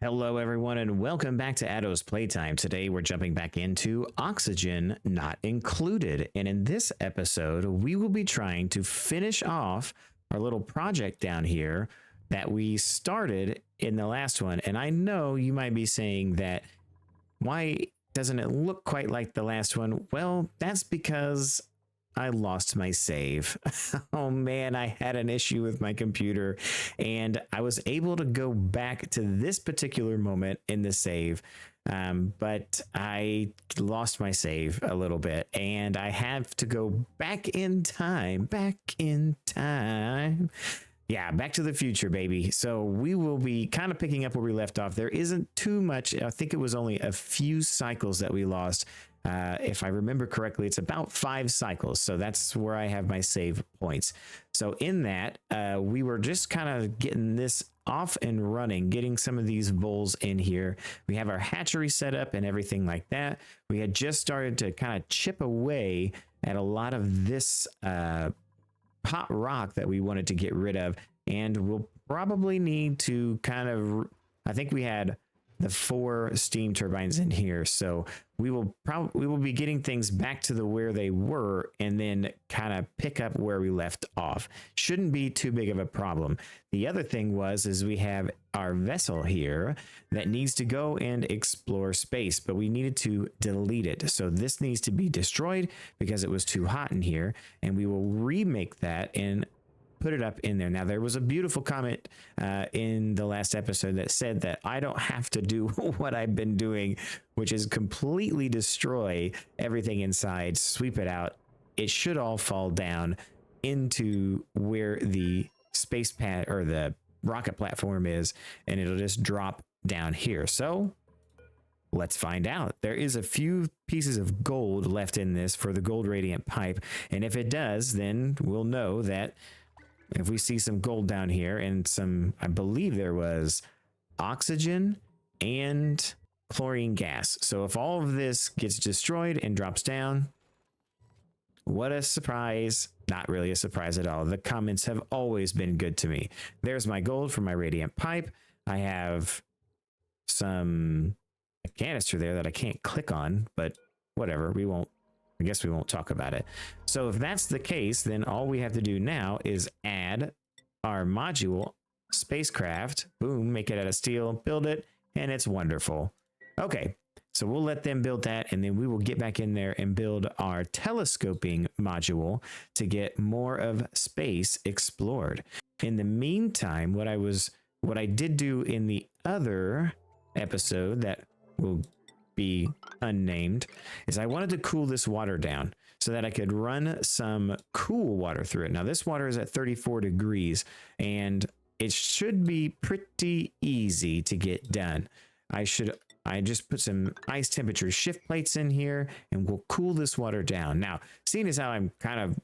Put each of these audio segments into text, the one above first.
Hello, everyone, and welcome back to Addo's Playtime. Today, we're jumping back into Oxygen Not Included. And in this episode, we will be trying to finish off our little project down here that we started in the last one. And I know you might be saying that, why doesn't it look quite like the last one? Well, that's because I lost my save. Oh man, I had an issue with my computer and I was able to go back to this particular moment in the save. But I lost my save a little bit and I have to go back in time. Yeah, back to the future, baby. So we will be kind of picking up where we left off. There isn't too much. I think it was only a few cycles that we lost. If I remember correctly, it's about 5 cycles. So that's where I have my save points. So in that, we were just kind of getting this off and running, getting some of these bowls in here. We have our hatchery set up and everything like that. We had just started to kind of chip away at a lot of this hot rock that we wanted to get rid of. And we'll probably need to kind of, I think we had the 4 steam turbines in here, so we will be getting things back to the where they were and then kind of pick up where we left off. Shouldn't be too big of a problem. The other thing is we have our vessel here that needs to go and explore space, but we needed to delete it. So this needs to be destroyed because it was too hot in here, and we will remake that and put it up in there. Now, there was a beautiful comment in the last episode that said that I don't have to do what I've been doing, which is completely destroy everything inside, sweep it out. It should all fall down into where the space pad or the rocket platform is, and it'll just drop down here. So let's find out. There is a few pieces of gold left in this for the gold radiant pipe, and if it does, then we'll know that if we see some gold down here and some, I believe there was oxygen and chlorine gas. So if all of this gets destroyed and drops down, what a surprise. Not really a surprise at all. The comments have always been good to me. There's my gold for my radiant pipe. I have a canister there that I can't click on, but whatever, I guess we won't talk about it. So if that's the case, then all we have to do now is add our module spacecraft. Boom, make it out of steel, build it, and it's wonderful. Okay, so we'll let them build that, and then we will get back in there and build our telescoping module to get more of space explored. In the meantime, what I did do in the other episode that will be unnamed is I wanted to cool this water down so that I could run some cool water through it. Now this water is at 34 degrees and it should be pretty easy to get done. I just put some ice temperature shift plates in here and we'll cool this water down. Now, seeing as how I'm kind of,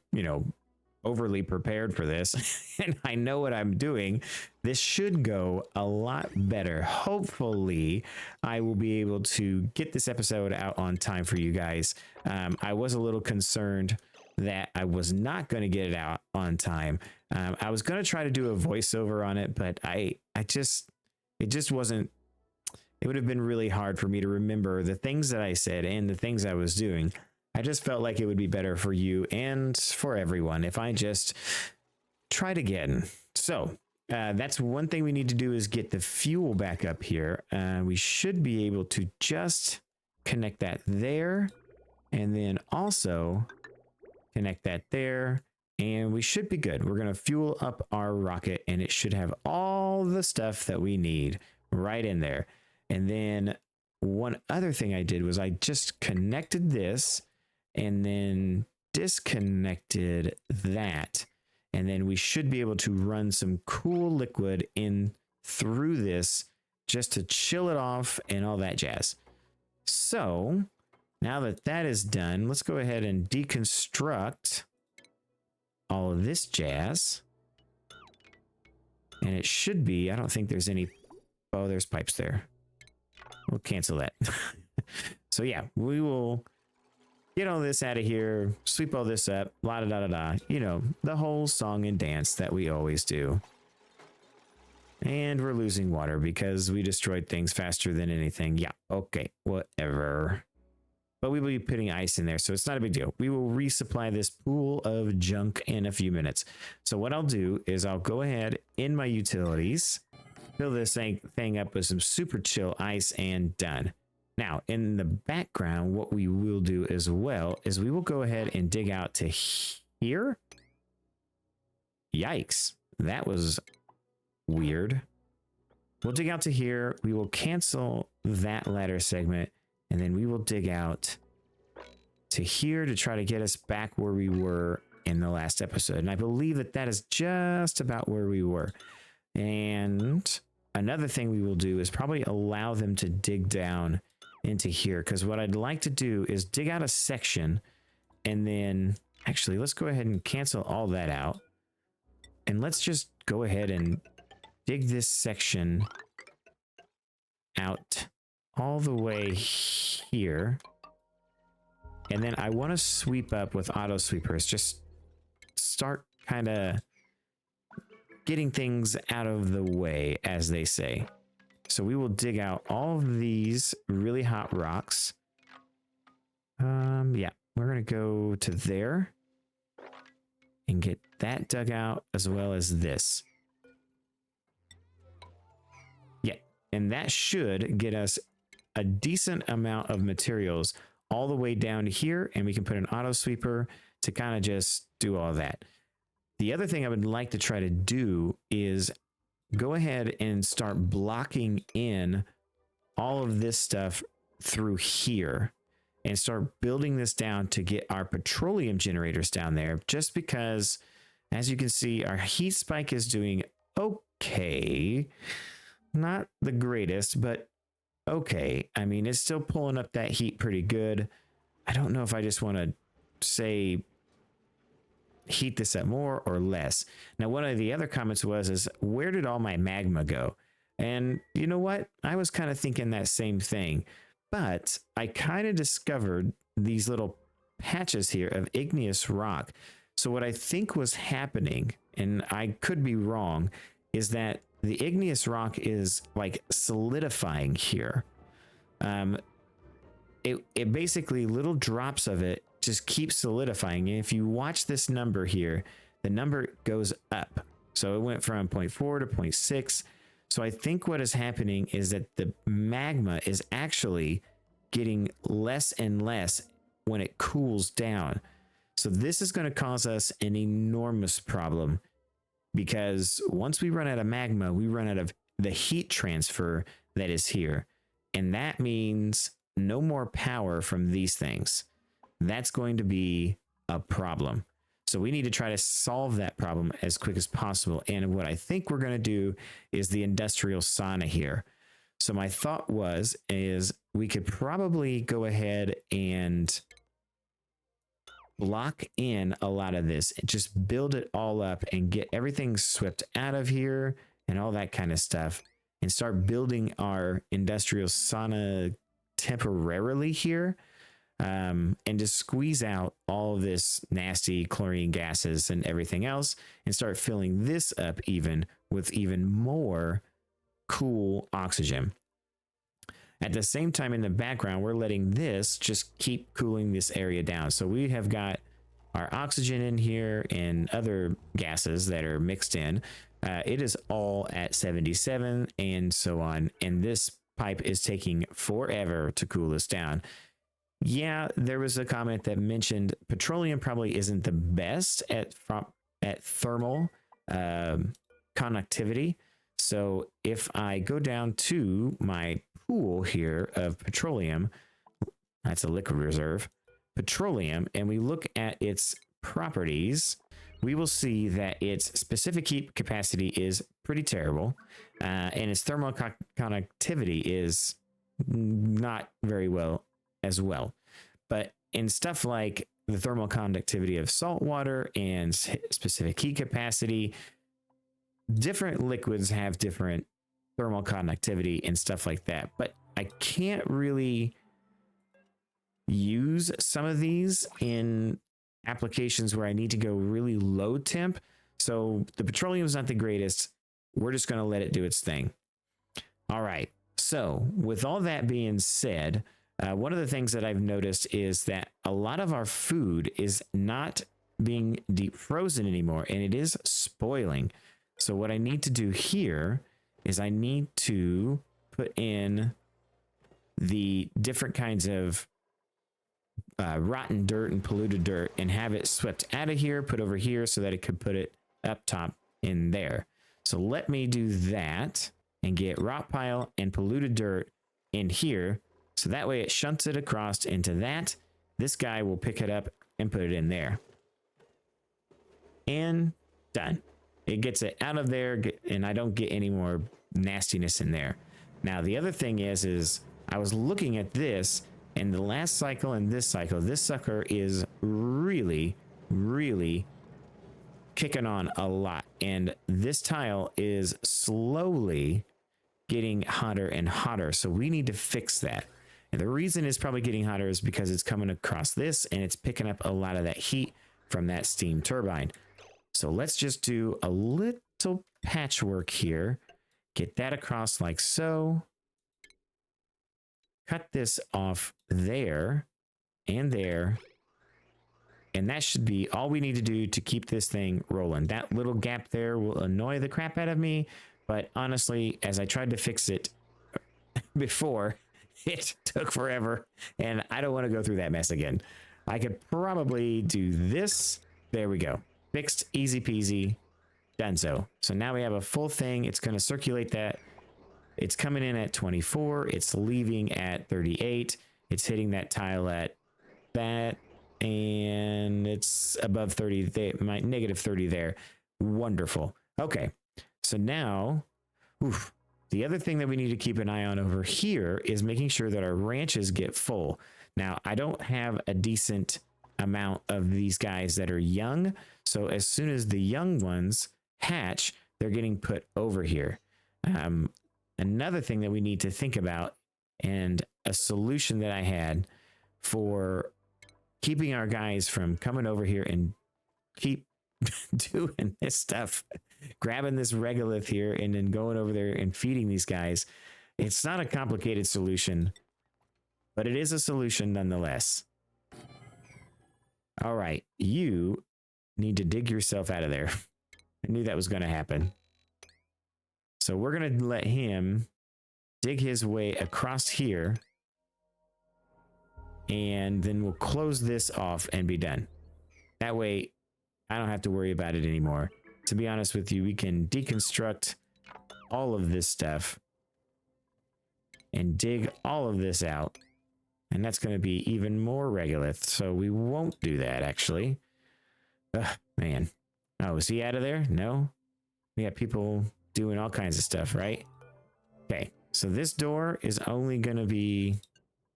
overly prepared for this and I know what I'm doing, this should go a lot better. Hopefully I will be able to get this episode out on time for you guys. I was a little concerned that I was not going to get it out on time. I was going to try to do a voiceover on it, but it just wasn't. It would have been really hard for me to remember the things that I said and the things I was doing. I just felt like it would be better for you and for everyone if I just tried again. So that's one thing we need to do is get the fuel back up here. We should be able to just connect that there and then also connect that there. And we should be good. We're going to fuel up our rocket and it should have all the stuff that we need right in there. And then one other thing I did was I just connected this and then disconnected that. And then we should be able to run some cool liquid in through this just to chill it off and all that jazz. So now that that is done, let's go ahead and deconstruct all of this jazz. And it should be, I don't think there's any, oh, there's pipes there. We'll cancel that. So yeah, we will get all this out of here, sweep all this up, la da da da da. The whole song and dance that we always do. And we're losing water because we destroyed things faster than anything. Yeah, okay, whatever. But we will be putting ice in there, so it's not a big deal. We will resupply this pool of junk in a few minutes. So what I'll do is I'll go ahead in my utilities, fill this thing up with some super chill ice, and done. Now, in the background, what we will do as well is we will go ahead and dig out to here. Yikes, that was weird. We'll dig out to here. We will cancel that ladder segment, and then we will dig out to here to try to get us back where we were in the last episode. And I believe that that is just about where we were. And another thing we will do is probably allow them to dig down into here, because what I'd like to do is dig out a section, and then actually let's go ahead and cancel all that out, and let's just go ahead and dig this section out all the way here. And then I want to sweep up with auto sweepers, just start kind of getting things out of the way, as they say. So we will dig out all of these really hot rocks. Yeah, we're going to go to there and get that dug out, as well as this. Yeah, and that should get us a decent amount of materials all the way down to here, and we can put an auto sweeper to kind of just do all that. The other thing I would like to try to do is go ahead and start blocking in all of this stuff through here and start building this down to get our petroleum generators down there, just because, as you can see, our heat spike is doing okay. Not the greatest, but okay. I mean, it's still pulling up that heat pretty good. I don't know if I just want to say heat this up more or less. Now, one of the other comments is where did all my magma go? And you know what? I was kind of thinking that same thing, but I kind of discovered these little patches here of igneous rock. So what I think was happening, and I could be wrong, is that the igneous rock is like solidifying here. It basically, little drops of it just keep solidifying. And if you watch this number here, the number goes up. So it went from 0.4 to 0.6. So I think what is happening is that the magma is actually getting less and less when it cools down. So this is going to cause us an enormous problem, because once we run out of magma, we run out of the heat transfer that is here. And that means no more power from these things. That's going to be a problem. So we need to try to solve that problem as quick as possible. And what I think we're going to do is the industrial sauna here. So my thought is we could probably go ahead and block in a lot of this and just build it all up and get everything swept out of here and all that kind of stuff, and start building our industrial sauna temporarily here. And just squeeze out all of this nasty chlorine gases and everything else, and start filling this up even with even more cool oxygen. At the same time, in the background, we're letting this just keep cooling this area down. So we have got our oxygen in here and other gases that are mixed in. It is all at 77 and so on. And this pipe is taking forever to cool this down. Yeah, there was a comment that mentioned petroleum probably isn't the best at thermal conductivity. So if I go down to my pool here of petroleum, that's a liquid reserve, petroleum, and we look at its properties, we will see that its specific heat capacity is pretty terrible, and its thermal conductivity is not very well as well. But in stuff like the thermal conductivity of salt water and specific heat capacity, different liquids have different thermal conductivity and stuff like that. But I can't really use some of these in applications where I need to go really low temp. So the petroleum is not the greatest. we're just going to let it do its thing. All right. So with all that being said, one of the things that I've noticed is that a lot of our food is not being deep frozen anymore, and it is spoiling. So what I need to do here is I need to put in the different kinds of rotten dirt and polluted dirt and have it swept out of here, put over here so that it could put it up top in there. So let me do that and get rot pile and polluted dirt in here. So that way it shunts it across into that. This guy will pick it up and put it in there. And done. It gets it out of there and I don't get any more nastiness in there. Now, the other thing is I was looking at this and the last cycle and this cycle, this sucker is really, really kicking on a lot. And this tile is slowly getting hotter and hotter. So we need to fix that. And the reason it's probably getting hotter is because it's coming across this and it's picking up a lot of that heat from that steam turbine. So let's just do a little patchwork here. Get that across like so. Cut this off there and there. And that should be all we need to do to keep this thing rolling. That little gap there will annoy the crap out of me. But honestly, as I tried to fix it before, it took forever. And I don't want to go through that mess again. I could probably do this. There we go. Fixed, easy peasy, done so. So now we have a full thing. It's going to circulate that. It's coming in at 24. It's leaving at 38. It's hitting that tile at that. And it's above 30, my negative 30 there. Wonderful. Okay. So now, the other thing that we need to keep an eye on over here is making sure that our ranches get full. Now, I don't have a decent amount of these guys that are young. So as soon as the young ones hatch, they're getting put over here. Another thing that we need to think about, and a solution that I had for keeping our guys from coming over here and keep doing this stuff, grabbing this regolith here and then going over there and feeding these guys. It's not a complicated solution, but it is a solution nonetheless. All right, you need to dig yourself out of there. I knew that was going to happen. So we're going to let him dig his way across here. And then we'll close this off and be done. That way, I don't have to worry about it anymore. To be honest with you, we can deconstruct all of this stuff and dig all of this out. And that's going to be even more regolith. So we won't do that, actually. Ugh, man. Oh, is he out of there? No? We got people doing all kinds of stuff, right? Okay. So this door is only going to be...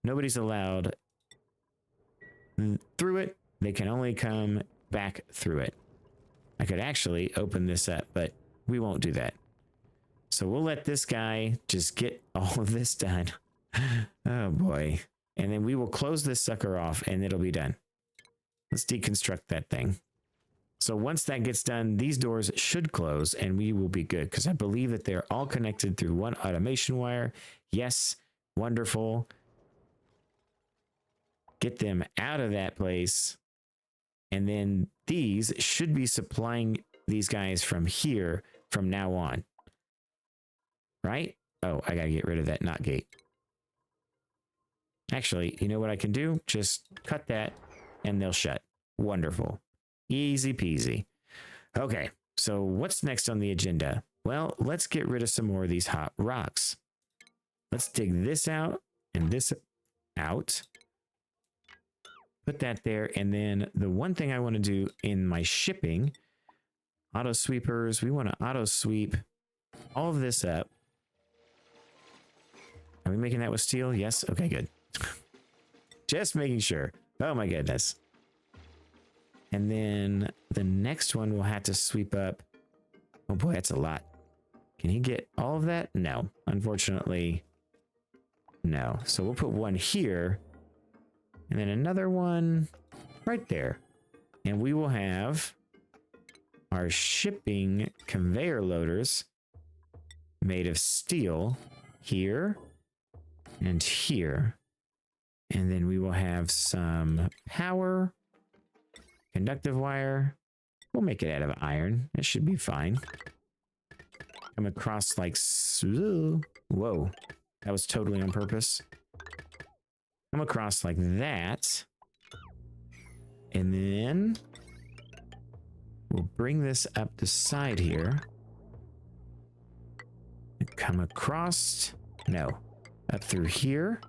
Nobody's allowed through it. They can only come back through it. I could actually open this up, but we won't do that. So we'll let this guy just get all of this done. Oh, boy. And then we will close this sucker off and it'll be done. Let's deconstruct that thing. So once that gets done, these doors should close and we will be good because I believe that they're all connected through one automation wire. Yes, wonderful. Get them out of that place. And then these should be supplying these guys from here from now on. Right? Oh, I gotta get rid of that not gate. Actually, you know what I can do? Just cut that and they'll shut. Wonderful. Easy peasy. Okay, so what's next on the agenda? Well, let's get rid of some more of these hot rocks. Let's dig this out and this out. Put that there. And then the one thing I want to do in my shipping, auto sweepers, we want to auto sweep all of this up. Are we making that with steel? Yes. Okay, good. Just making sure. Oh my goodness. And then the next one will have to sweep up. Oh boy, that's a lot. Can he get all of that? No, unfortunately, no. So we'll put one here and then another one right there. And we will have our shipping conveyor loaders made of steel here and here. And then we will have some power, conductive wire. We'll make it out of iron. It should be fine. Come across like, whoa, that was totally on purpose. Come across like that. And then we'll bring this up the side here. And come across, no, up through here.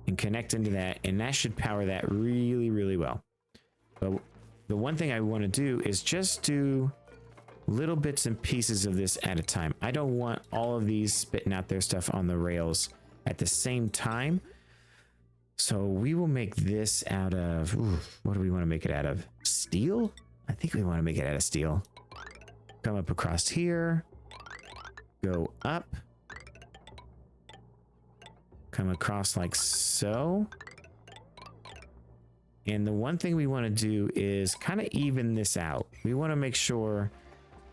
And connect into that. And that should power that really, really well. But the one thing I want to do is just do little bits and pieces of this at a time. I don't want all of these spitting out their stuff on the rails at the same time. So we will make this out of, what do we want to make it out of? Steel? I think we want to make it out of steel. Come up across here. Go up. Come across like so. And the one thing we want to do is kind of even this out. We want to make sure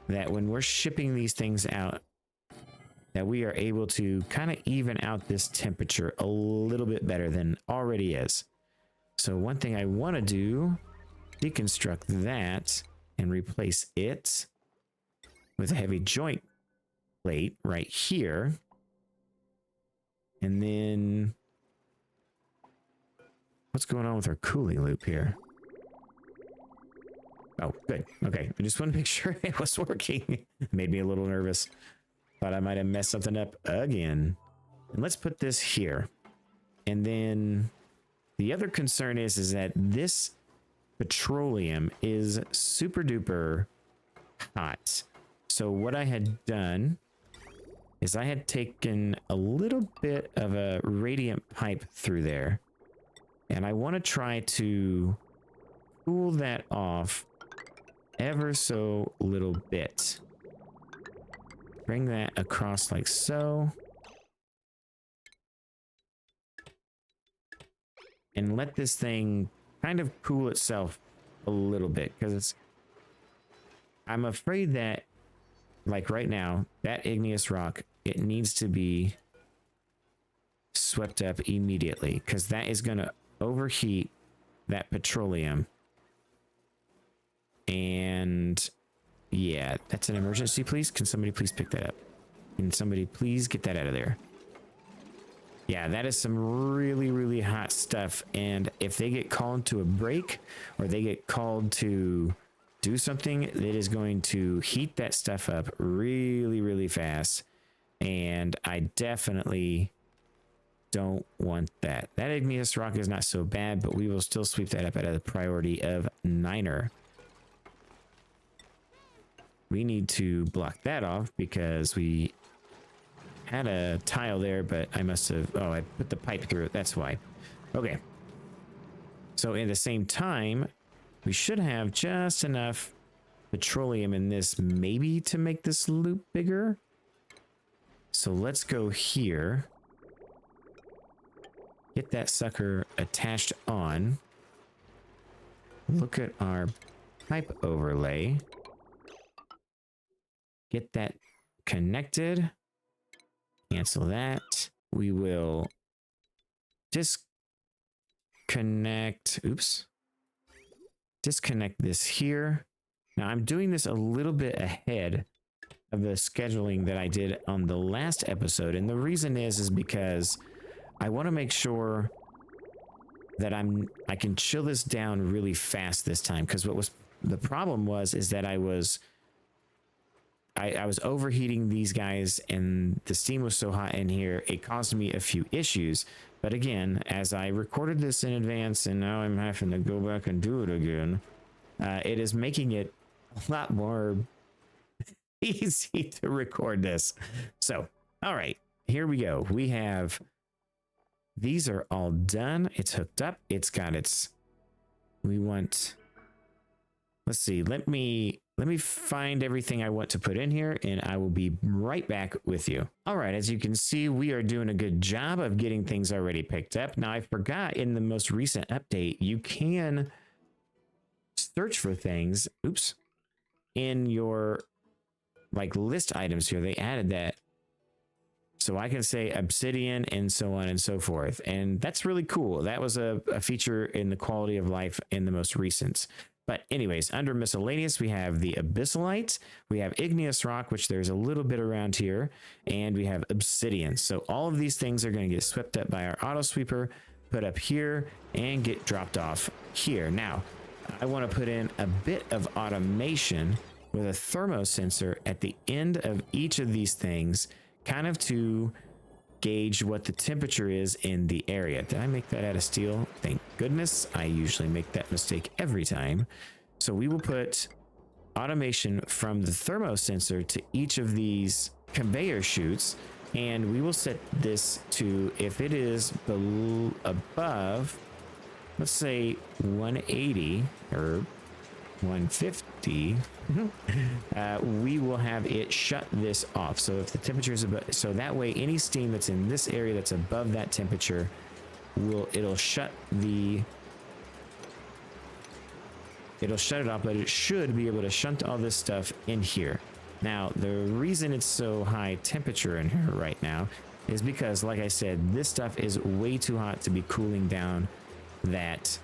that when we're shipping these things out, that we are able to kind of even out this temperature a little bit better than already is. So one thing I want to do, deconstruct that and replace it with a heavy joint plate right here. And then what's going on with our cooling loop here? Oh, good. Okay. I just want to make sure it was working. Made me a little nervous. Thought I might have messed something up again. And let's put this here. And then the other concern is that this petroleum is super duper hot. So what I had done is I had taken a little bit of a radiant pipe through there. And I want to try to cool that off ever so little bit. Bring that across like so. And let this thing kind of cool itself a little bit, because I'm afraid that, like right now, that igneous rock, it needs to be swept up immediately, because that is going to overheat that petroleum. And yeah, that's an emergency, please. Can somebody please pick that up? Can somebody please get that out of there? Yeah, that is some really, really hot stuff. And if they get called to a break, or they get called to do something, it is going to heat that stuff up really, really fast. And I definitely don't want that. That igneous rock is not so bad, but we will still sweep that up at a priority of 9er. We need to block that off because we had a tile there, but I must have, oh, I put the pipe through it. That's why. Okay. So at the same time, we should have just enough petroleum in this maybe to make this loop bigger. So let's go here. Get that sucker attached on. Look at our pipe overlay. Get that connected. Cancel that. We will disconnect. Oops. Disconnect this here. Now I'm doing this a little bit ahead of the scheduling that I did on the last episode. And the reason is because I want to make sure that I can chill this down really fast this time. Because what was the problem is that I was overheating these guys, and the steam was so hot in here, it caused me a few issues. But again, as I recorded this in advance and now I'm having to go back and do it again, it is making it a lot more easy to record this. So, all right, here we go. We have, these are all done. It's hooked up. It's got its, we want, let's see, let me find everything I want to put in here, and I will be right back with you. All right, as you can see, we are doing a good job of getting things already picked up. Now, I forgot in the most recent update, you can search for things, oops, in your like list items here, they added that. So I can say obsidian and so on and so forth. And that's really cool. That was a feature in the quality of life in the most recent. But anyways, under miscellaneous, we have the abyssalite, we have igneous rock, which there's a little bit around here, and we have obsidian. So all of these things are going to get swept up by our auto sweeper, put up here, and get dropped off here. Now, I want to put in a bit of automation with a thermo sensor at the end of each of these things, kind of to gauge what the temperature is in the area. Did I make that out of steel? Thank goodness. I usually make that mistake every time. So we will put automation from the thermo sensor to each of these conveyor chutes, and we will set this to, if it is above, let's say 180 or 150, we will have it shut this off. So if the temperature is above, so that way any steam that's in this area that's above that temperature it'll shut it off, but it should be able to shunt all this stuff in here. Now, the reason it's so high temperature in here right now is because, like I said, this stuff is way too hot to be cooling down that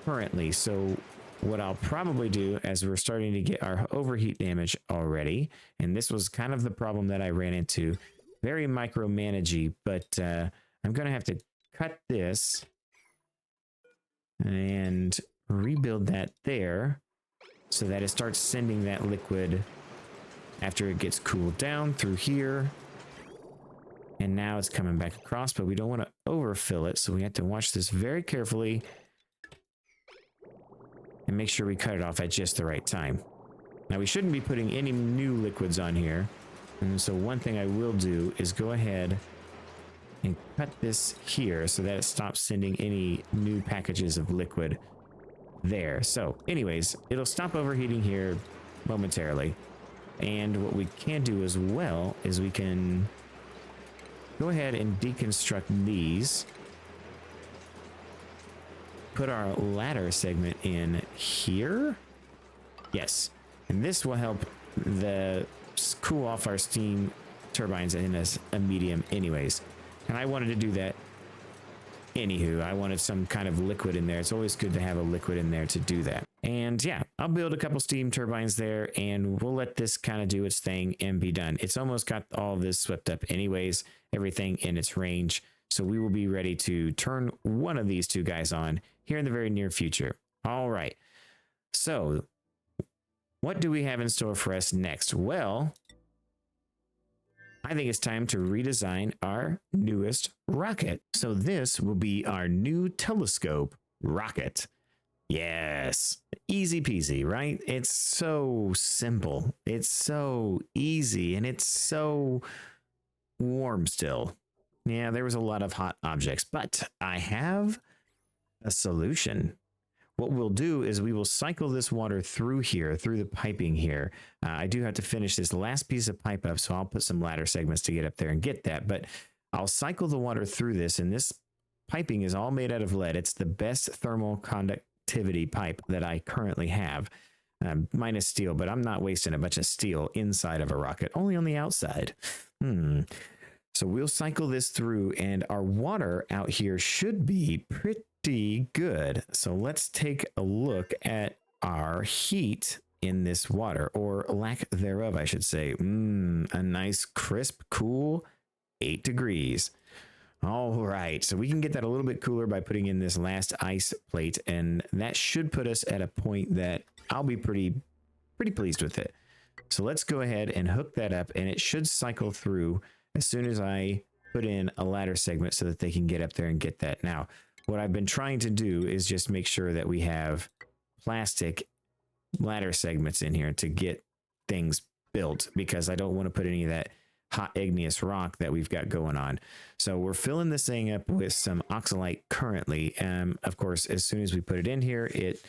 currently. So what I'll probably do, as we're starting to get our overheat damage already, and this was kind of the problem that I ran into, very micromanagey, but I'm going to have to cut this and rebuild that there so that it starts sending that liquid after it gets cooled down through here. And now it's coming back across, but we don't want to overfill it, so we have to watch this very carefully and make sure we cut it off at just the right time. Now, we shouldn't be putting any new liquids on here. And so one thing I will do is go ahead and cut this here so that it stops sending any new packages of liquid there. So anyways, it'll stop overheating here momentarily. And what we can do as well is we can go ahead and deconstruct these. Put our ladder segment in here. Yes. And this will help cool off our steam turbines in a medium anyways. And I wanted to do that anywho. I wanted some kind of liquid in there. It's always good to have a liquid in there to do that. And yeah, I'll build a couple steam turbines there, and we'll let this kind of do its thing and be done. It's almost got all of this swept up anyways, everything in its range. So we will be ready to turn one of these two guys on here in the very near future. All right. So what do we have in store for us next? Well, I think it's time to redesign our newest rocket. So this will be our new telescope rocket. Yes, easy peasy, right? It's so simple. It's so easy, and it's so warm still. Yeah, there was a lot of hot objects, but I have a solution. What we'll do is we will cycle this water through here, through the piping here. I do have to finish this last piece of pipe up, so I'll put some ladder segments to get up there and get that. But I'll cycle the water through this, and this piping is all made out of lead. It's the best thermal conductivity pipe that I currently have, minus steel, but I'm not wasting a bunch of steel inside of a rocket, only on the outside. So we'll cycle this through, and our water out here should be pretty good. So let's take a look at our heat in this water, or lack thereof, I should say. A nice, crisp, cool 8 degrees. All right, so we can get that a little bit cooler by putting in this last ice plate, and that should put us at a point that I'll be pretty pleased with it. So let's go ahead and hook that up, and it should cycle through as soon as I put in a ladder segment so that they can get up there and get that. Now, what I've been trying to do is just make sure that we have plastic ladder segments in here to get things built, because I don't want to put any of that hot igneous rock that we've got going on. So we're filling this thing up with some oxalite currently. Of course, as soon as we put it in here, it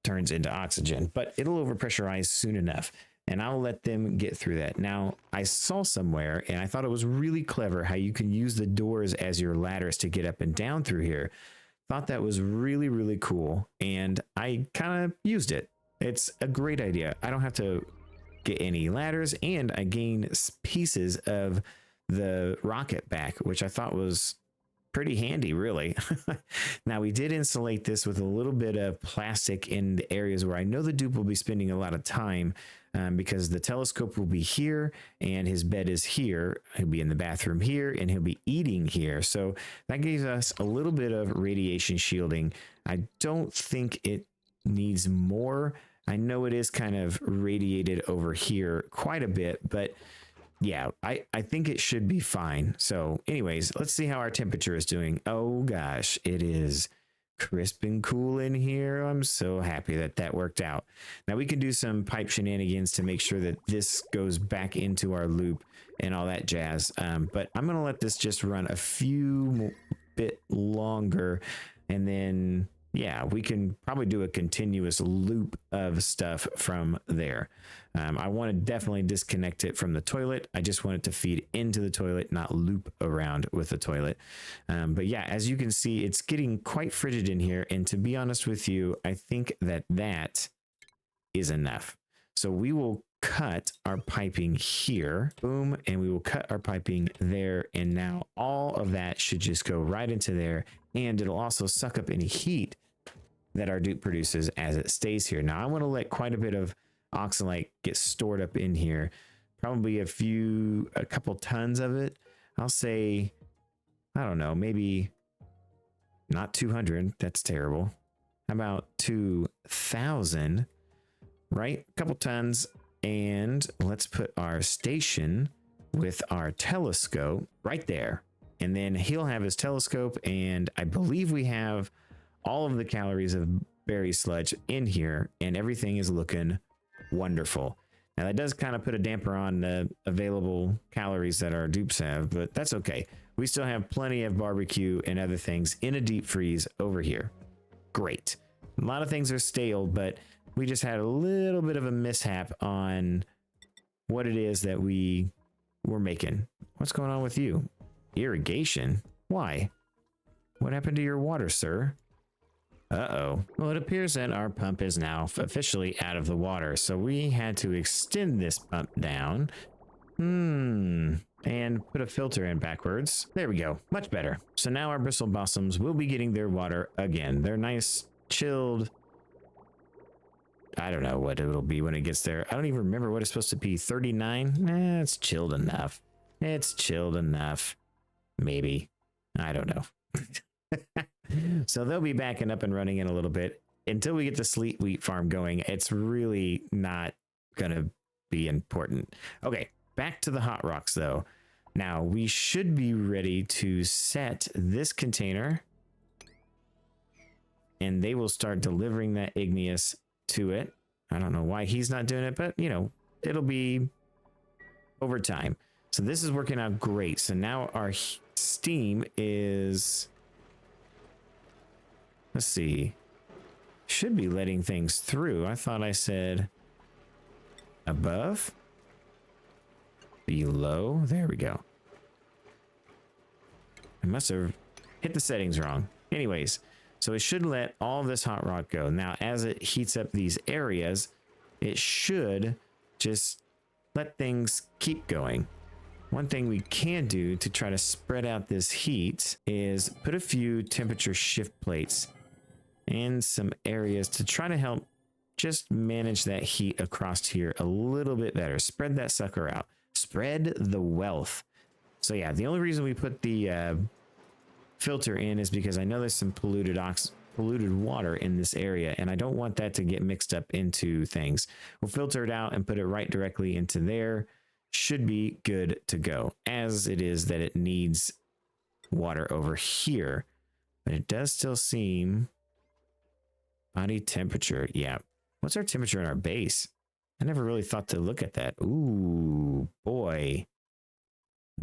turns into oxygen, but it'll overpressurize soon enough, and I'll let them get through that. Now, I saw somewhere, and I thought it was really clever how you can use the doors as your ladders to get up and down through here. Thought that was really, really cool, and I kind of used it. It's a great idea. I don't have to get any ladders, and I gain pieces of the rocket back, which I thought was pretty handy, really. Now, we did insulate this with a little bit of plastic in the areas where I know the dupe will be spending a lot of time, because the telescope will be here and his bed is here. He'll be in the bathroom here and he'll be eating here. So that gives us a little bit of radiation shielding. I don't think it needs more. I know it is kind of radiated over here quite a bit, but yeah, I think it should be fine. So anyways, let's see how our temperature is doing. Oh gosh, it is crisp and cool in here. I'm so happy that that worked out. Now we can do some pipe shenanigans to make sure that this goes back into our loop and all that jazz. But I'm going to let this just run a few bit longer, and then yeah, we can probably do a continuous loop of stuff from there. I want to definitely disconnect it from the toilet. I just want it to feed into the toilet, not loop around with the toilet. But yeah, as you can see, it's getting quite frigid in here. And to be honest with you, I think that that is enough. So we will cut our piping here, boom, and we will cut our piping there. And now all of that should just go right into there. And it'll also suck up any heat that our dupe produces as it stays here. Now I want to let quite a bit of oxalate get stored up in here, probably a couple tons of it. I'll say, I don't know, maybe not 200. That's terrible. How about 2,000, right? A couple tons. And let's put our station with our telescope right there. And then he'll have his telescope. And I believe we have all of the calories of berry sludge in here, and everything is looking wonderful. Now that does kind of put a damper on the available calories that our dupes have, but that's okay. We still have plenty of barbecue and other things in a deep freeze over here. Great. A lot of things are stale, but we just had a little bit of a mishap on what it is that we were making. What's going on with you? Irrigation? Why? What happened to your water, sir? Uh-oh. Well, it appears that our pump is now officially out of the water, so we had to extend this pump down. And put a filter in backwards. There we go. Much better. So now our bristle blossoms will be getting their water again. They're nice, chilled. I don't know what it'll be when it gets there. I don't even remember what it's supposed to be. 39? It's chilled enough. It's chilled enough. Maybe. I don't know. So they'll be backing up and running in a little bit until we get the sleet wheat farm going. It's really not going to be important. Okay, back to the hot rocks though. Now we should be ready to set this container, and they will start delivering that igneous to it. I don't know why he's not doing it, but you know, it'll be over time. So this is working out great. So now our steam is, let's see, should be letting things through. I thought I said above, below. There we go. I must have hit the settings wrong. Anyways, so it should let all this hot rock go. Now, as it heats up these areas, it should just let things keep going. One thing we can do to try to spread out this heat is put a few temperature shift plates in some areas to try to help just manage that heat across here a little bit better. Spread that sucker out. Spread the wealth. So yeah, the only reason we put the filter in is because I know there's some polluted water in this area, and I don't want that to get mixed up into things. We'll filter it out and put it right directly into there. Should be good to go, as it is that it needs water over here, but it does still seem body temperature. Yeah. What's our temperature in our base? I never really thought to look at that. Ooh, boy.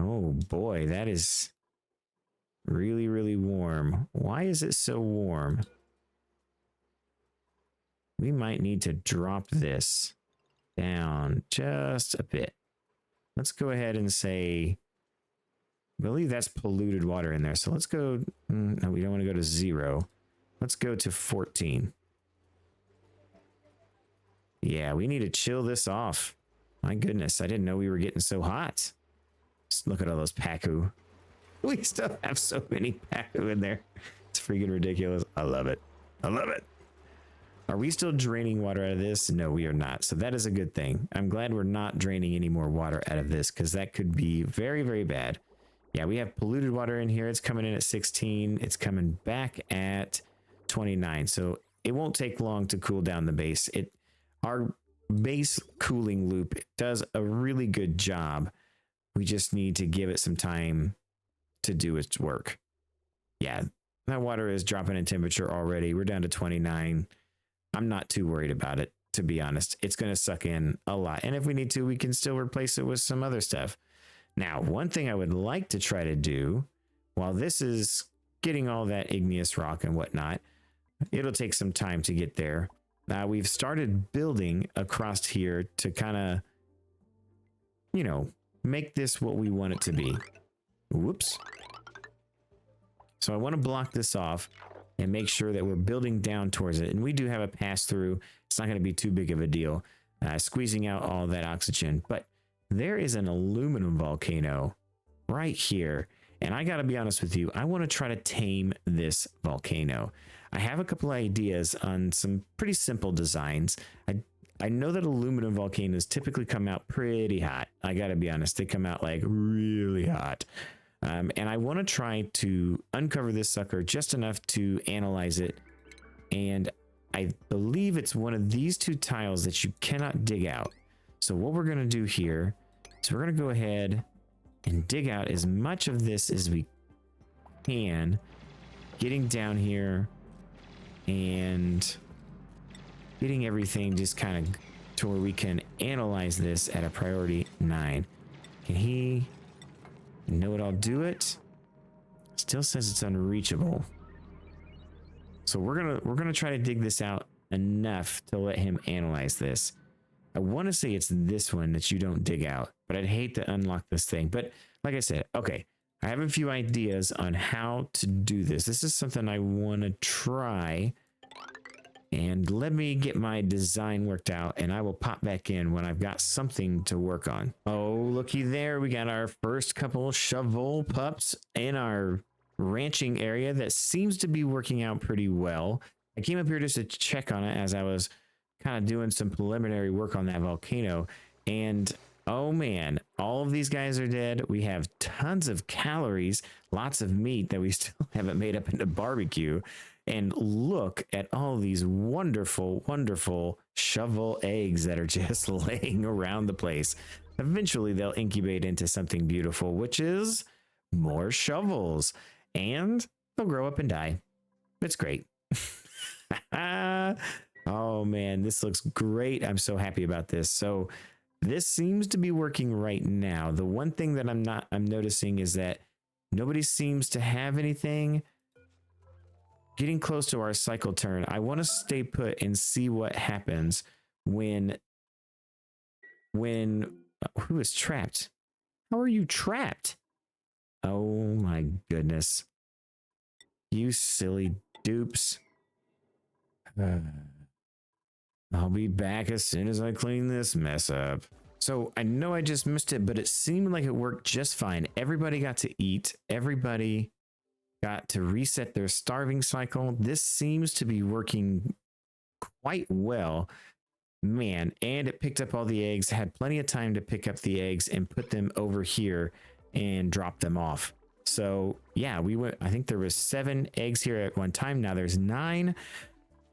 Oh boy, that is really, really warm. Why is it so warm? We might need to drop this down just a bit. Let's go ahead and say, I believe that's polluted water in there. So let's go, no, we don't want to go to 0. Let's go to 14. Yeah, we need to chill this off. My goodness, I didn't know we were getting so hot. Just look at all those Paku. We still have so many Paku in there. It's freaking ridiculous. I love it. I love it. Are we still draining water out of this? No, we are not. So that is a good thing. I'm glad we're not draining any more water out of this because that could be very, very bad. Yeah, we have polluted water in here. It's coming in at 16. It's coming back at 29. So it won't take long to cool down the base. Our base cooling loop does a really good job. We just need to give it some time to do its work. Yeah, that water is dropping in temperature already. We're down to 29. I'm not too worried about it, to be honest. It's going to suck in a lot. And if we need to, we can still replace it with some other stuff. Now, one thing I would like to try to do, while this is getting all that igneous rock and whatnot, it'll take some time to get there. Now, we've started building across here to kind of, you know, make this what we want it to be. Whoops. So I want to block this off and make sure that we're building down towards it. And we do have a pass through. It's not going to be too big of a deal, squeezing out all that oxygen. But there is an aluminum volcano right here. And I got to be honest with you, I want to try to tame this volcano. I have a couple of ideas on some pretty simple designs. I know that aluminum volcanoes typically come out pretty hot. I got to be honest, they come out like really hot. And I want to try to uncover this sucker just enough to analyze it. And I believe it's one of these two tiles that you cannot dig out. So what we're going to do here is we're going to go ahead and dig out as much of this as we can, getting down here and getting everything just kind of to where we can analyze this at a priority 9. Can he know it? I'll do it. Still says it's unreachable. So we're gonna try to dig this out enough to let him analyze this. I want to say it's this one that you don't dig out, but I'd hate to unlock this thing. But like I said, okay, I have a few ideas on how to do this. This is something I want to try. And let me get my design worked out, and I will pop back in when I've got something to work on. Oh, looky there. We got our first couple shovel pups in our ranching area that seems to be working out pretty well. I came up here just to check on it as I was kind of doing some preliminary work on that volcano. And oh man, all of these guys are dead. We have tons of calories, lots of meat that we still haven't made up into barbecue. And look at all these wonderful, wonderful shovel eggs that are just laying around the place. Eventually, they'll incubate into something beautiful, which is more shovels. And they'll grow up and die. It's great. Oh, man, this looks great. I'm so happy about this. So this seems to be working right now. The one thing that I'm noticing is that nobody seems to have anything. Getting close to our cycle turn, I want to stay put and see what happens when who is trapped? How are you trapped? Oh my goodness. You silly dupes. I'll be back as soon as I clean this mess up. So I know I just missed it, but it seemed like it worked just fine. Everybody got to eat. Everybody got to reset their starving cycle. This seems to be working quite well, man. And it picked up all the eggs, had plenty of time to pick up the eggs and put them over here and drop them off. So yeah, we went, I think there was 7 eggs here at one time. Now there's 9.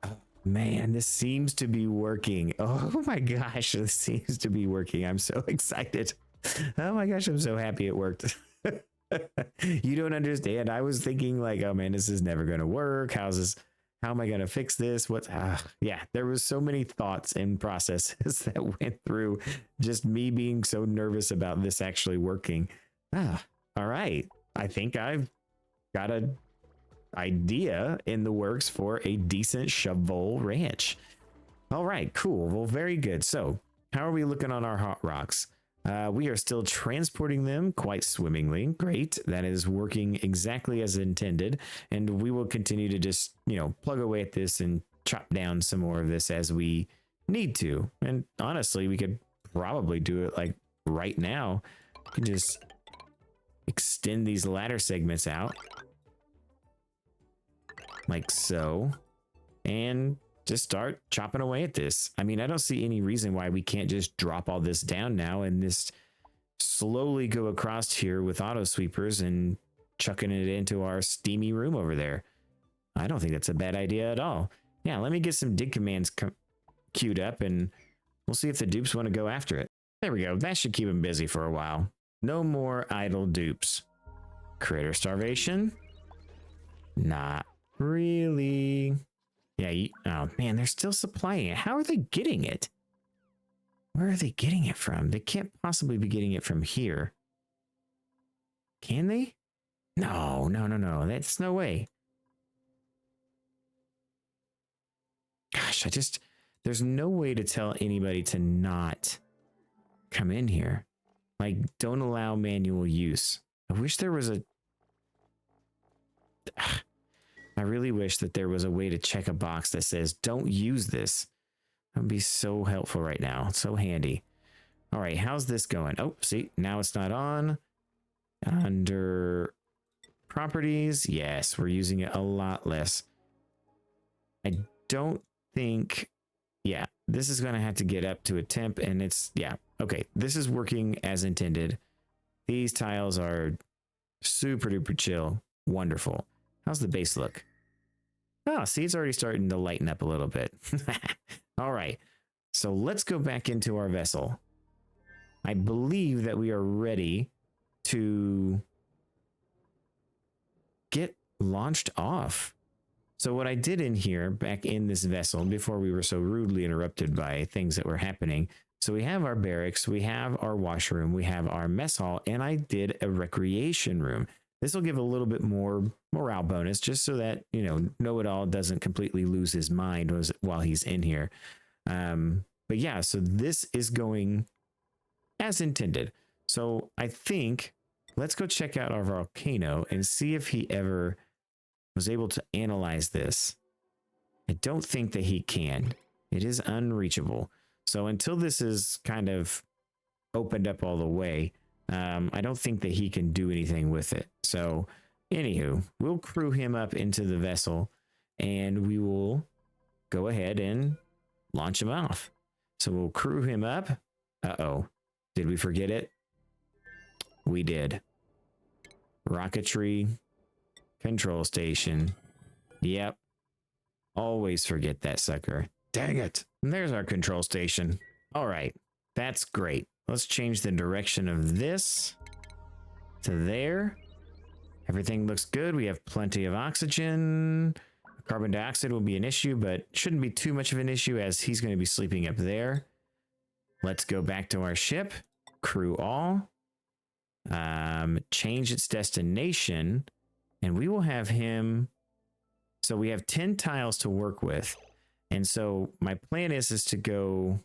Oh, man, this seems to be working. Oh my gosh, this seems to be working. I'm so excited. Oh my gosh, I'm so happy it worked. You don't understand. I was thinking like, oh man, this is never going to work. How am I going to fix this? Yeah, there was so many thoughts and processes that went through just me being so nervous about this actually working. All right. I think I've got an idea in the works for a decent shovel ranch. All right, cool. Well, very good. So how are we looking on our hot rocks? We are still transporting them quite swimmingly. Great. That is working exactly as intended. And we will continue to just, plug away at this and chop down some more of this as we need to. And honestly, we could probably do it like right now. We can just extend these ladder segments out like so, and just start chopping away at this. I mean, I don't see any reason why we can't just drop all this down now and just slowly go across here with auto sweepers and chucking it into our steamy room over there. I don't think that's a bad idea at all. Yeah, let me get some dig commands queued up and we'll see if the dupes want to go after it. There we go. That should keep them busy for a while. No more idle dupes. Critter starvation? Not really. Yeah, oh man, they're still supplying it. How are they getting it? Where are they getting it from? They can't possibly be getting it from here. Can they? No. That's no way. Gosh, there's no way to tell anybody to not come in here. Like, don't allow manual use. I wish there was I really wish that there was a way to check a box that says, don't use this. That would be so helpful right now. So handy. All right, how's this going? Oh, see, now it's not on. Under properties, yes, we're using it a lot less. I don't think, yeah, this is going to have to get up to a temp, and it's, yeah, okay, this is working as intended. These tiles are super duper chill. Wonderful. How's the base look? Oh, see, it's already starting to lighten up a little bit. All right, so let's go back into our vessel. I believe that we are ready to get launched off. So what I did in here, back in this vessel, before we were so rudely interrupted by things that were happening. So we have our barracks, we have our washroom, we have our mess hall, and I did a recreation room. This will give a little bit more morale bonus, just so that, you know-it-all doesn't completely lose his mind while he's in here. But yeah, so this is going as intended. So I think let's go check out our volcano and see if he ever was able to analyze this. I don't think that he can. It is unreachable. So until this is kind of opened up all the way, I don't think that he can do anything with it. So anywho, we'll crew him up into the vessel and we will go ahead and launch him off. So we'll crew him up. Uh-oh. Did we forget it? We did. Rocketry control station. Yep. Always forget that sucker. Dang it. And there's our control station. All right. That's great. Let's change the direction of this to there. Everything looks good. We have plenty of oxygen. Carbon dioxide will be an issue, but shouldn't be too much of an issue as he's going to be sleeping up there. Let's go back to our ship. Crew all. Change its destination. And we will have him. So we have 10 tiles to work with. And so my plan is to go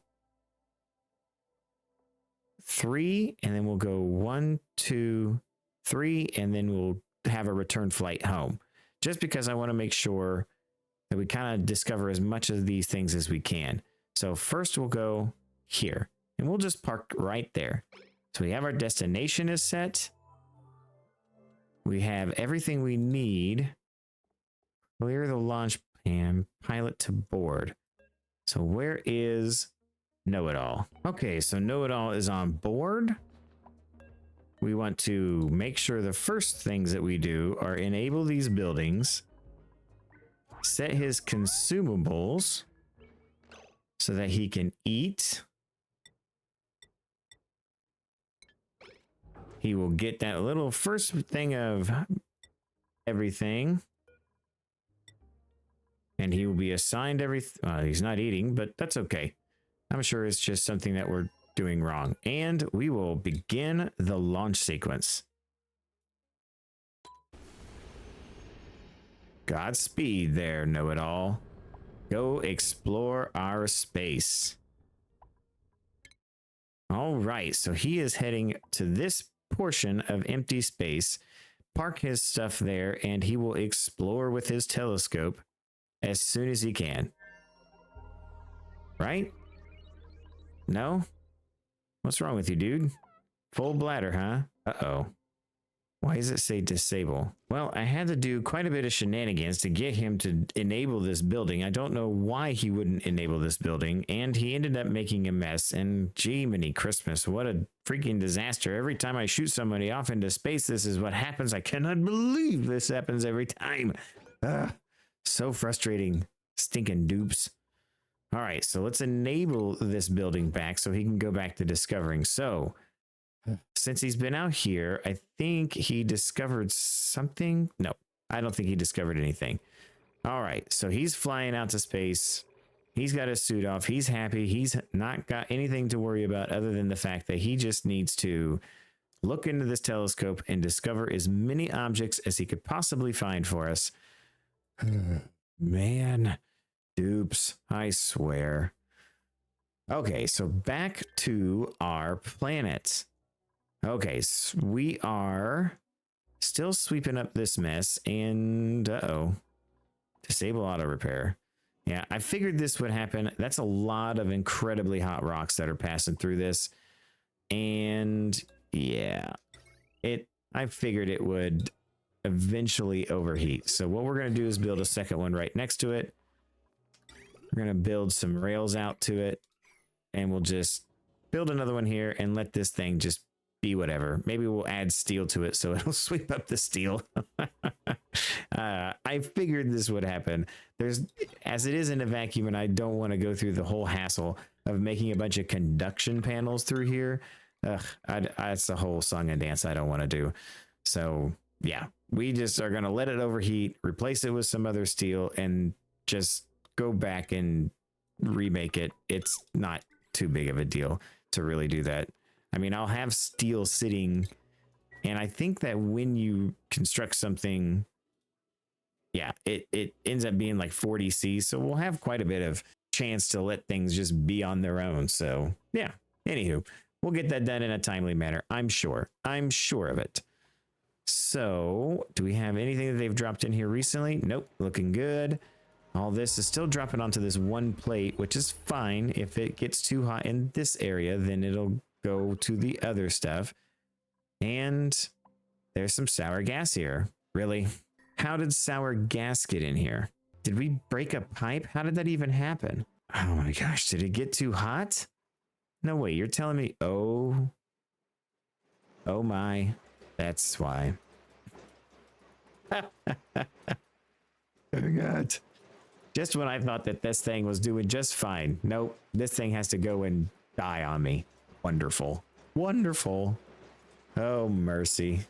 3, and then we'll go 1, 2, 3, and then we'll have a return flight home. Just because I want to make sure that we kind of discover as much of these things as we can. So first we'll go here, and we'll just park right there. So we have our destination is set. We have everything we need. Clear the launch pan, pilot to board. So where is Know-It-All? Okay, so Know-It-All is on board. We want to make sure the first things that we do are enable these buildings, set his consumables so that he can eat. He will get that little first thing of everything. And he will be assigned everything. He's not eating, but that's okay. I'm sure it's just something that we're doing wrong. And we will begin the launch sequence. Godspeed there, Know-It-All. Go explore our space. All right, so he is heading to this portion of empty space, park his stuff there, and he will explore with his telescope as soon as he can. Right? No? What's wrong with you, dude? Full bladder, huh? Uh-oh. Why does it say disable? Well, I had to do quite a bit of shenanigans to get him to enable this building. I don't know why he wouldn't enable this building, and he ended up making a mess. And gee, many Christmas, what a freaking disaster. Every time I shoot somebody off into space, this is what happens. I cannot believe this happens every time. So frustrating. Stinking dupes. All right, so let's enable this building back so he can go back to discovering. So since he's been out here, I think he discovered something. No, I don't think he discovered anything. All right, so he's flying out to space. He's got his suit off. He's happy. He's not got anything to worry about other than the fact that he just needs to look into this telescope and discover as many objects as he could possibly find for us. Man, dupes, I swear. Okay, so back to our planet. Okay, so we are still sweeping up this mess, and disable auto repair. Yeah, I figured this would happen. That's a lot of incredibly hot rocks that are passing through this, and yeah, I figured it would eventually overheat. So what we're gonna do is build a second one right next to it. We're gonna build some rails out to it, and we'll just build another one here and let this thing just be whatever. Maybe we'll add steel to it so it'll sweep up the steel. I figured this would happen. As it is in a vacuum, and I don't want to go through the whole hassle of making a bunch of conduction panels through here. That's a whole song and dance I don't want to do. So yeah, we just are going to let it overheat, replace it with some other steel, and just go back and remake it. It's not too big of a deal to really do that. I mean, I'll have steel sitting, and I think that when you construct something, yeah, it ends up being like 40C, so we'll have quite a bit of chance to let things just be on their own. So yeah, anywho, we'll get that done in a timely manner. I'm sure of it. So do we have anything that they've dropped in here recently? Nope, looking good. All this is still dropping onto this one plate, which is fine. If it gets too hot in this area, then it'll go to the other stuff. And there's some sour gas here. Really? How did sour gas get in here? Did we break a pipe? How did that even happen? Oh my gosh, did it get too hot? No way, you're telling me, oh my, that's why. Oh God. Just when I thought that this thing was doing just fine. Nope, this thing has to go and die on me. Wonderful. Wonderful. Oh, mercy.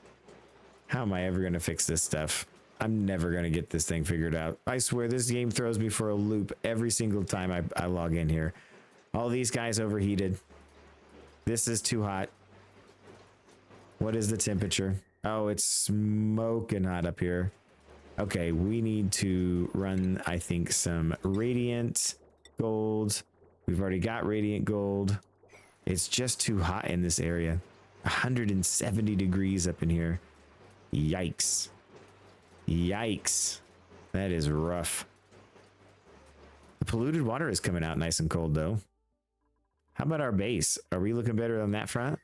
How am I ever going to fix this stuff? I'm never going to get this thing figured out. I swear this game throws me for a loop every single time I log in here. All these guys overheated. This is too hot. What is the temperature? Oh, it's smoking hot up here. Okay, we need to run, I think, some radiant gold. We've already got radiant gold. It's just too hot in this area. 170 degrees up in here. Yikes. Yikes. That is rough. The polluted water is coming out nice and cold, though. How about our base? Are we looking better on that front?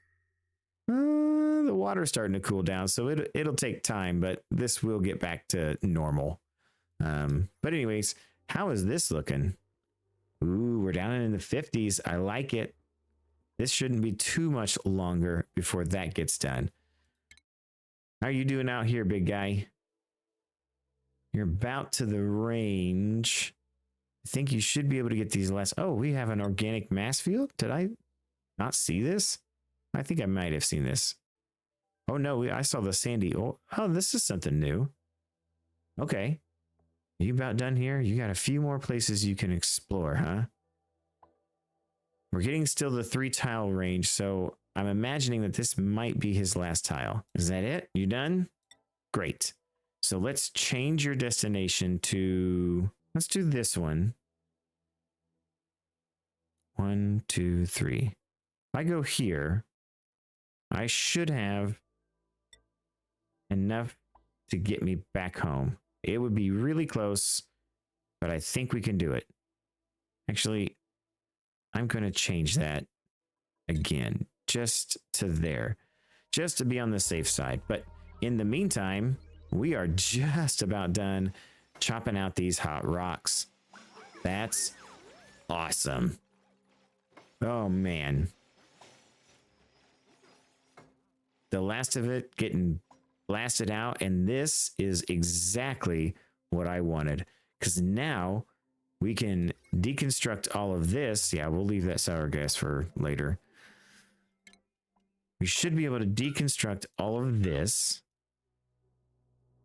The water's starting to cool down, so it'll take time, but this will get back to normal. But anyways, how is this looking? Ooh, we're down in the 50s. I like it. This shouldn't be too much longer before that gets done. How are you doing out here, big guy? You're about to the range. I think you should be able to get these last. Oh, we have an organic mass field. Did I not see this? I think I might have seen this. Oh no, I saw the sandy. Oh, this is something new. Okay. Are you about done here? You got a few more places you can explore, huh? We're getting still the 3 tile range, so I'm imagining that this might be his last tile. Is that it? You done? Great. So let's change your destination to, let's do this one. 1, 2, 3. If I go here, I should have enough to get me back home. It would be really close, but I think we can do it. Actually, I'm going to change that again just to there, just to be on the safe side. But in the meantime, we are just about done chopping out these hot rocks. That's awesome. Oh man. The last of it getting blasted out, and this is exactly what I wanted, because now we can deconstruct all of this. Yeah, we'll leave that sour gas for later. We should be able to deconstruct all of this.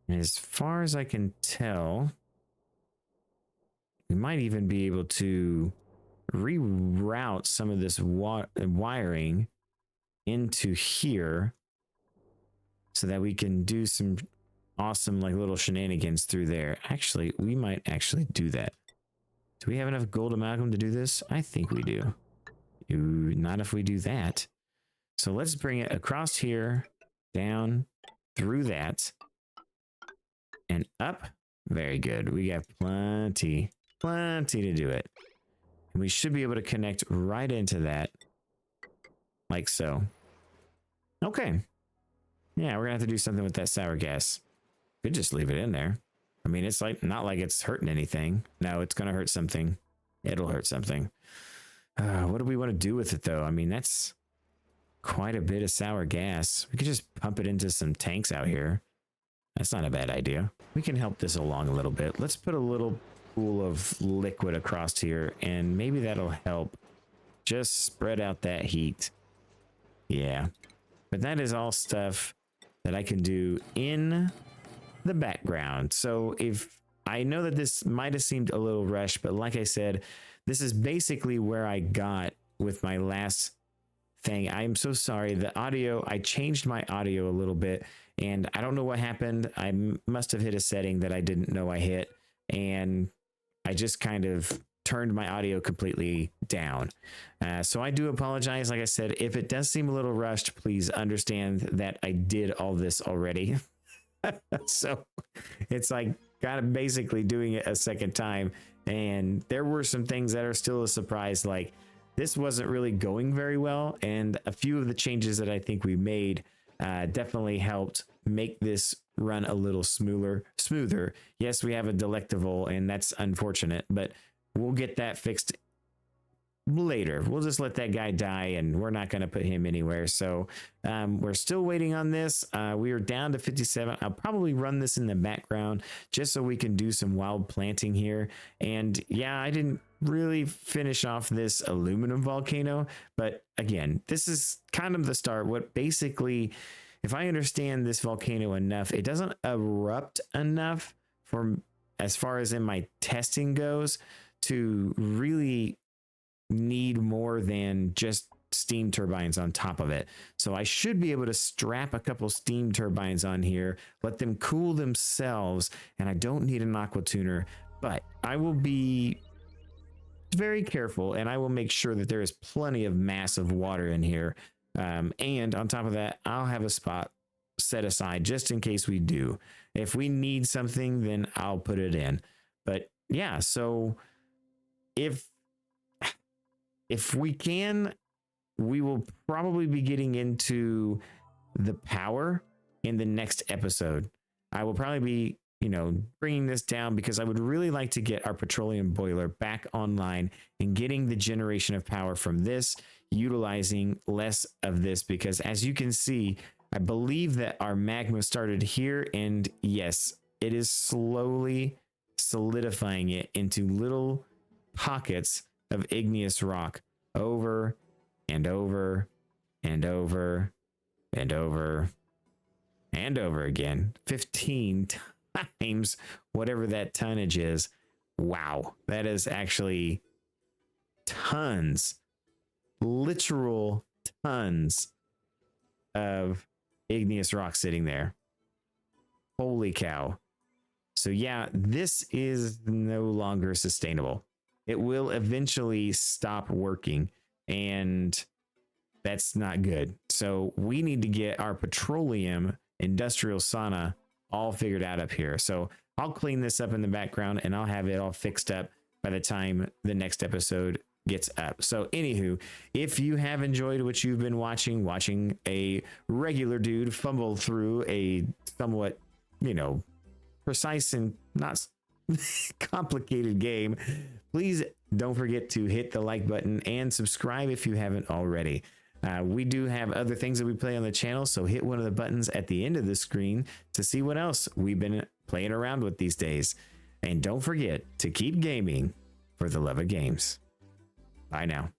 And as far as I can tell, we might even be able to reroute some of this wiring into here so that we can do some awesome like little shenanigans through there. Actually, we might actually do that. Do we have enough gold amalgam to do this? I think we do. Not if we do that. So let's bring it across here, down, through that, and up. Very good. We got plenty to do it. And we should be able to connect right into that, like so. Okay. Yeah, we're gonna have to do something with that sour gas. Could just leave it in there. I mean, it's like not like it's hurting anything. No, it's gonna hurt something. It'll hurt something. What do we want to do with it though? I mean, that's quite a bit of sour gas. We could just pump it into some tanks out here. That's not a bad idea. We can help this along a little bit. Let's put a little pool of liquid across here, and maybe that'll help just spread out that heat. Yeah, but that is all stuff that I can do in the background. So if I know that this might have seemed a little rushed, but like I said, this is basically where I got with my last thing. I'm so sorry. The audio, I changed my audio a little bit, and I don't know what happened. I must have hit a setting that I didn't know I hit, and I just kind of turned my audio completely down. So I do apologize. Like I said, if it does seem a little rushed, please understand that I did all this already. So it's like kind of basically doing it a second time. And there were some things that are still a surprise, like this wasn't really going very well. And a few of the changes that I think we made definitely helped make this run a little smoother. Yes, we have a delectable, and that's unfortunate, but we'll get that fixed later. We'll just let that guy die, and we're not going to put him anywhere. So we're still waiting on this. We are down to 57. I'll probably run this in the background just so we can do some wild planting here. And yeah, I didn't really finish off this aluminum volcano, but again, this is kind of the start. What basically, if I understand this volcano enough, it doesn't erupt enough for as far as in my testing goes to really need more than just steam turbines on top of it. So I should be able to strap a couple steam turbines on here, let them cool themselves, and I don't need an aqua tuner, but I will be very careful, and I will make sure that there is plenty of massive water in here. And on top of that, I'll have a spot set aside just in case we do. If we need something, then I'll put it in. But yeah, so if we can, we will probably be getting into the power in the next episode. I will probably be, bringing this down because I would really like to get our petroleum boiler back online and getting the generation of power from this, utilizing less of this, because as you can see, I believe that our magma started here, and yes, it is slowly solidifying it into little pockets of igneous rock over and over and over and over and over again. 15 times whatever that tonnage is. Wow, that is actually tons, literal tons of igneous rock sitting there. Holy cow. So yeah, this is no longer sustainable. It will eventually stop working, and that's not good. So we need to get our petroleum industrial sauna all figured out up here. So I'll clean this up in the background, and I'll have it all fixed up by the time the next episode gets up. So anywho, if you have enjoyed what you've been watching a regular dude fumble through a somewhat, precise and not complicated game, please don't forget to hit the like button and subscribe if you haven't already. We do have other things that we play on the channel, so hit one of the buttons at the end of the screen to see what else we've been playing around with these days. And don't forget to keep gaming for the love of games. Bye now.